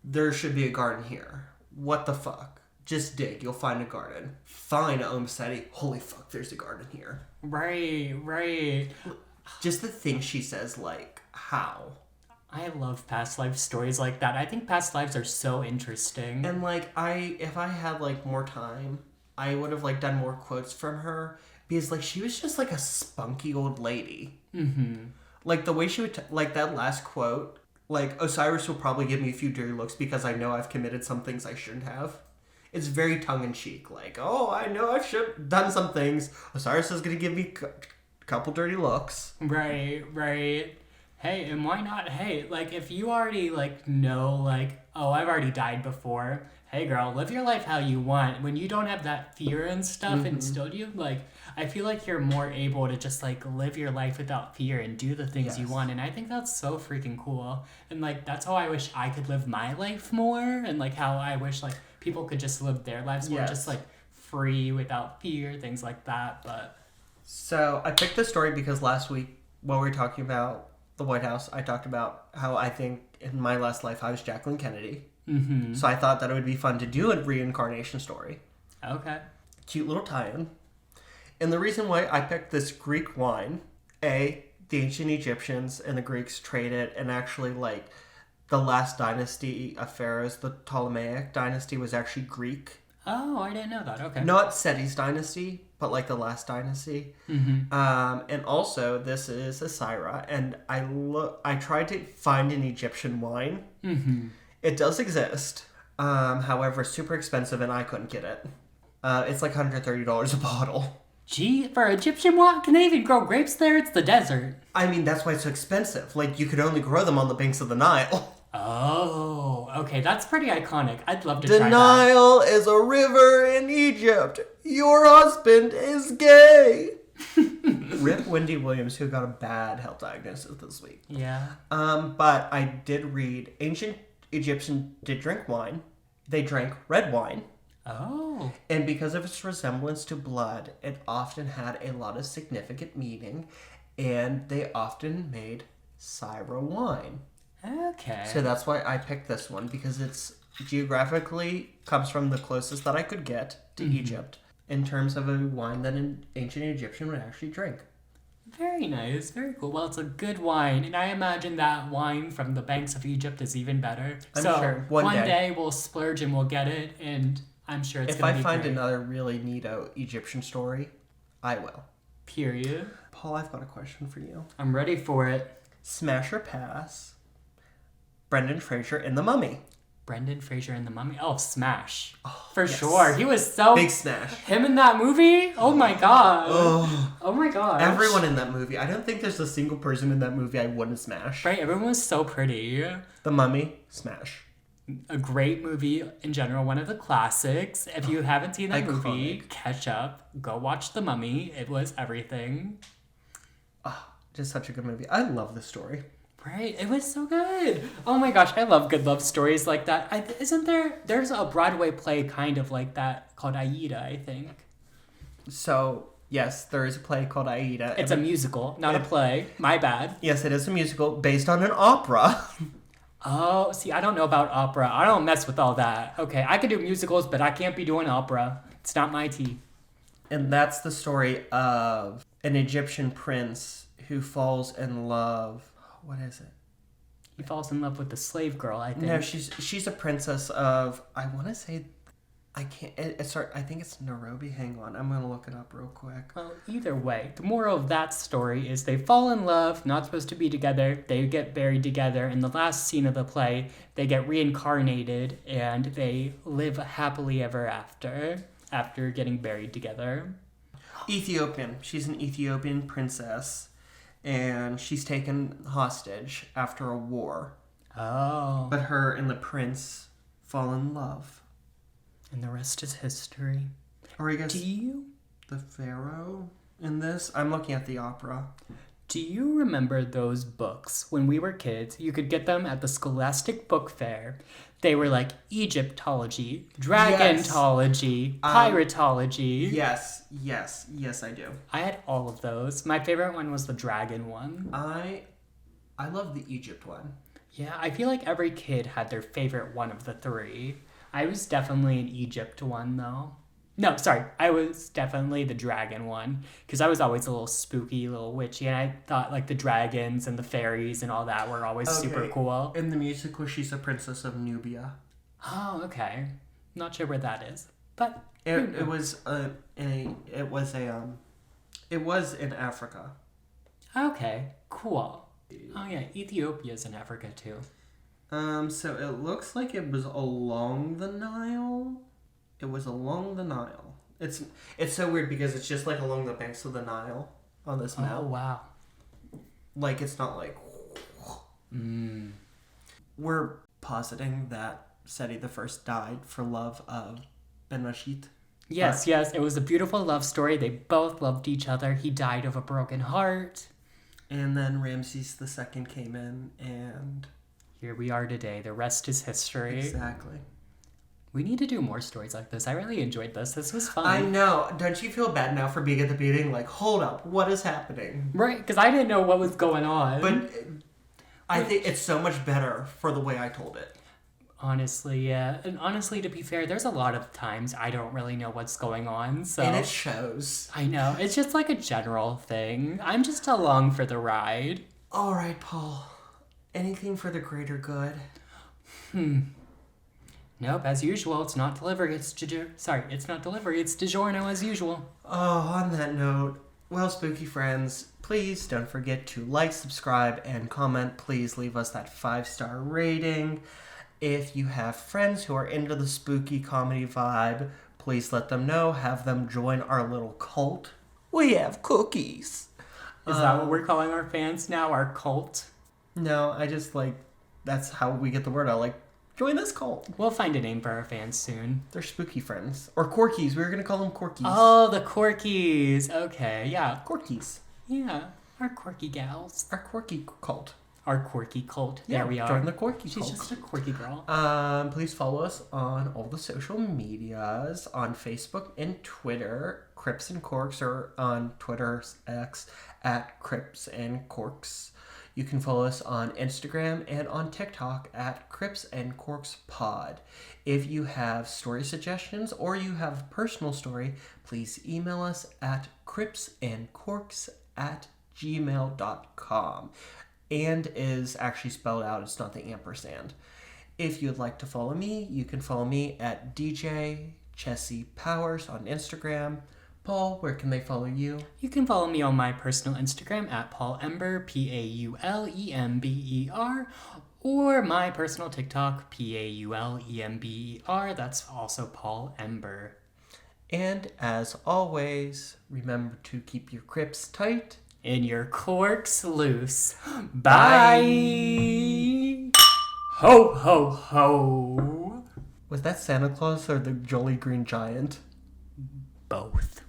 there should be a garden here. What the fuck? Just dig. You'll find a garden. Fine, Omm Sety. Holy fuck, there's a garden here. Right. Just the thing she says, like, how? I love past life stories like that. I think past lives are so interesting. And, like, if I had, like, more time, I would have, like, done more quotes from her. Because, like, she was just, like, a spunky old lady. Mm-hmm. Like, the way she would, like, that last quote, like, Osiris will probably give me a few dirty looks because I know I've committed some things I shouldn't have. It's very tongue-in-cheek. Like, oh, I know I should have done some things. Osiris is going to give me a couple dirty looks. Right. Hey, and why not? Hey, like, if you already, like, know, like, oh, I've already died before. Hey, girl, live your life how you want. When you don't have that fear and stuff instilled you, like, I feel like you're more able to just, like, live your life without fear and do the things you want. And I think that's so freaking cool. And, like, that's how I wish I could live my life more. And, like, how I wish, like, people could just live their lives more, just, like, free, without fear, things like that. But so I picked this story because last week, while we were talking about the White House, I talked about how I think in my last life I was Jacqueline Kennedy. Mm-hmm. So I thought that it would be fun to do a reincarnation story. Okay. Cute little tie-in. And the reason why I picked this Greek wine, the ancient Egyptians and the Greeks traded, and actually, like, the last dynasty of pharaohs, the Ptolemaic dynasty, was actually Greek. Oh, I didn't know that. Okay. Not Seti's dynasty, but, like, the last dynasty. Mm-hmm. And also, this is a Syra, and I tried to find an Egyptian wine. Mm-hmm. It does exist. However, super expensive, and I couldn't get it. It's like $130 a bottle. Gee, for Egyptian wine? Can they even grow grapes there? It's the desert. I mean, that's why it's so expensive. Like, you could only grow them on the banks of the Nile. Oh, okay. That's pretty iconic. I'd love to try that. The Nile is a river in Egypt. Your husband is gay. Rip Wendy Williams, who got a bad health diagnosis this week. Yeah. But I did read ancient Egyptians did drink wine. They drank red wine. Oh. And because of its resemblance to blood, it often had a lot of significant meaning, and they often made Syra wine. Okay. So that's why I picked this one, because it's geographically comes from the closest that I could get to Egypt in terms of a wine that an ancient Egyptian would actually drink. Very nice. Very cool. Well, it's a good wine, and I imagine that wine from the banks of Egypt is even better. I'm sure. One day we'll splurge and we'll get it, and I'm sure it's going to be If I find great. another really neato Egyptian story, I will. Period. Paul, I've got a question for you. I'm ready for it. Smash or pass? Brendan Fraser in The Mummy. Brendan Fraser in The Mummy. Oh, smash. Oh, for yes. sure. He was so... Big smash. Him in that movie? Oh my god. Oh my god. Everyone in that movie. I don't think there's a single person in that movie I wouldn't smash. Right, everyone was so pretty. The Mummy, smash. A great movie in general, one of the classics. If you haven't seen that Iconic. movie, catch up. Go watch The Mummy. It was everything. Oh, just such a good movie. I love this story. Right, it was so good. Oh my gosh, I love good love stories like that. There's a Broadway play kind of like that called Aida, I think. So, yes, there is a play called Aida. It's a musical, not a play. My bad. Yes, it is a musical based on an opera. Oh, see, I don't know about opera. I don't mess with all that. Okay, I can do musicals, but I can't be doing opera. It's not my tea. And that's the story of an Egyptian prince who falls in love. What is it? He falls in love with the slave girl, I think. No, she's a princess of, I want to say, I can't, I think it's Nairobi. Hang on, I'm going to look it up real quick. Well, either way, the moral of that story is they fall in love, not supposed to be together, they get buried together. In the last scene of the play, they get reincarnated, and they live happily ever after getting buried together. Ethiopian. She's an Ethiopian princess, and she's taken hostage after a war. Oh. But her and the prince fall in love. And the rest is history. Or I guess Do you? the pharaoh in this? I'm looking at the opera. Do you remember those books? When we were kids, you could get them at the Scholastic Book Fair. They were like Egyptology, Dragontology, Piratology. Yes, I do. I had all of those. My favorite one was the dragon one. I love the Egypt one. Yeah, I feel like every kid had their favorite one of the three. I was definitely an Egypt one, though. No, sorry, I was definitely the dragon one, because I was always a little spooky, a little witchy, and I thought like the dragons and the fairies and all that were always super cool. In the musical, she's a princess of Nubia. Oh, okay. Not sure where that is, but it was in Africa. Okay, cool. Oh yeah, Ethiopia's in Africa too. So it looks like it was along the Nile. It was along the Nile. It's so weird because it's just like along the banks of the Nile on this map. Oh wow. Like it's not like. We're positing that Seti the First died for love of Ben Rashid. Yes, it was a beautiful love story. They both loved each other. He died of a broken heart. And then Ramses II came in, and here we are today. The rest is history. Exactly. We need to do more stories like this. I really enjoyed this. This was fun. I know. Don't you feel bad now for being at the beginning? Like, hold up, what is happening? Right, because I didn't know what was going on. But I think it's so much better for the way I told it. Honestly, yeah. And honestly, to be fair, there's a lot of times I don't really know what's going on. So and it shows. I know. It's just like a general thing. I'm just along for the ride. All right, Paul. Anything for the greater good? Nope, as usual, it's not delivery, it's not delivery, it's DiGiorno as usual. Oh, on that note, well, spooky friends, please don't forget to like, subscribe, and comment. Please leave us that 5-star rating. If you have friends who are into the spooky comedy vibe, please let them know. Have them join our little cult. We have cookies. Is that what we're calling our fans now? Our cult? No, I just that's how we get the word out. Join this cult. We'll find a name for our fans soon. They're spooky friends. Or Corkies. We were going to call them Corkies. Oh, the Corkies. Okay, yeah. Corkies. Yeah, our quirky gals. Our quirky cult. Our quirky cult. Yeah, there we are. Join the quirky She's cult. just a quirky girl. Please follow us on all the social medias. On Facebook and Twitter, Crips and Corks, or on Twitter X at Crips and Corks. You can follow us on Instagram and on TikTok at Crips and Corks Pod. If you have story suggestions or you have a personal story, please email us at cripsandcorks@gmail.com. And is actually spelled out, it's not the ampersand. If you'd like to follow me, you can follow me at DJ Chessie Powers on Instagram. Paul, where can they follow you? You can follow me on my personal Instagram at Paul Ember, PAULEMBER, or my personal TikTok, PAULEMBER. That's also Paul Ember. And as always, remember to keep your crips tight and your corks loose. Bye! Ho, ho, ho! Was that Santa Claus or the Jolly Green Giant? Both.